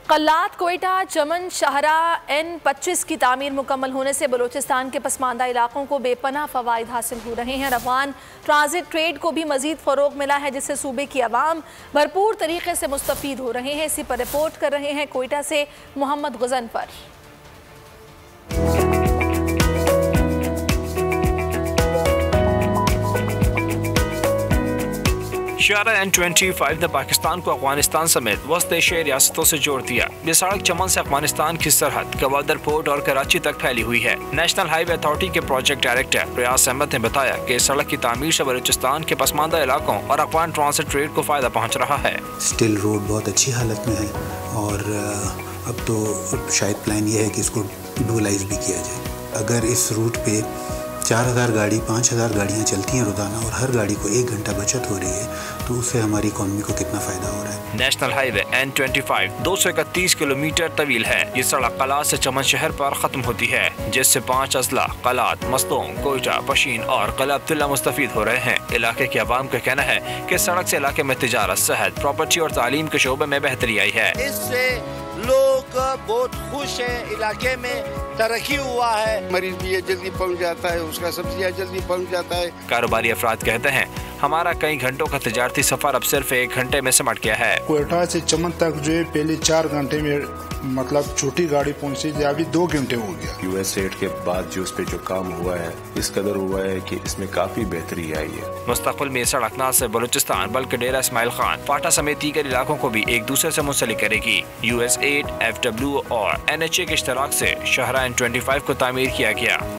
قلات کوئٹہ چمن شاہراہ N25 کی تعمیر مکمل ہونے سے بلوچستان کے پسماندہ علاقوں کو بے پناہ فوائد حاصل ہو رہے ہیں۔ افغان ٹرانزٹ ٹریڈ کو بھی مزید فروغ ملا ہے، جس سے صوبے کی عوام بھرپور طریقے سے مستفید ہو رہے ہیں۔ اسی پر رپورٹ کر رہے ہیں کوئٹہ سے محمد غضنفر۔ شاہراہ N25 نے پاکستان کو افغانستان سمیت وسط ایشیائی ریاستوں سے جوڑ دیا۔ یہ سڑک چمن سے افغانستان کی سرحد گوادر پورٹ اور کراچی تک پھیلی ہوئی ہے۔ نیشنل ہائی وے اتھارٹی کے پروجیکٹ ڈائریکٹر ریاض احمد نے بتایا کہ اس سڑک کی تعمیر سے بلوچستان کے پسماندہ علاقوں اور افغان ٹرانزٹ ٹریڈ کو فائدہ پہنچ رہا ہے۔ اسٹل روڈ بہت اچھی حالت میں ہے اور اب تو شاید پلان یہ ہے کہ اس کو ڈوبلائز بھی کیا جائے۔ اگر اس روٹ پہ 4000 گاڑی 5000 گاڑیاں چلتی ہیں روزانہ اور ہر گاڑی کو 1 گھنٹہ بچت ہو رہی ہے تو اس سے ہماری اکانومی کو کتنا فائدہ ہو رہا ہے۔ نیشنل ہائی وے N25 231 کلومیٹر طویل ہے۔ یہ سڑک قلات سے چمن شہر پر ختم ہوتی ہے، جس سے 5 اضلاع قلات، مستونگ، کوئٹہ، پشین اور قلعہ عبداللہ مستفید ہو رہے ہیں۔ علاقے کے عوام کا کہنا ہے کہ سڑک سے علاقے میں تجارت، صحت، پراپرٹی اور تعلیم کے شعبے میں بہتری آئی ہے۔ اس سے لوگ بہت خوش ہیں، علاقے میں ترقی ہوا ہے، مریض بھی یہ جلدی پہنچ جاتا ہے، اس کا سبزیاں جلدی پہنچ جاتا ہے۔ کاروباری افراد کہتے ہیں ہمارا کئی گھنٹوں کا تجارتی سفر اب صرف 1 گھنٹے میں سمٹ گیا ہے۔ کوئٹہ سے چمن تک جو ہے پہلے 4 گھنٹے میں مطلب چھوٹی گاڑی پہنچی تھی، ابھی 2 گھنٹے ہو گیا۔ US ایڈ کے بعد جو اس پہ جو کام ہوا ہے اس قدر ہوا ہے کہ اس میں کافی بہتری آئی ہے۔ مستقبل میں یہ سڑک نہ صرف بلوچستان بلکہ ڈیرہ اسماعیل خان، فاٹا سمیت دیگر علاقوں کو بھی ایک دوسرے سے منسلک کرے گی۔ US ایڈ، FW اور NHA کے اشتراک سے شاہراہ N25 کو تعمیر کیا گیا۔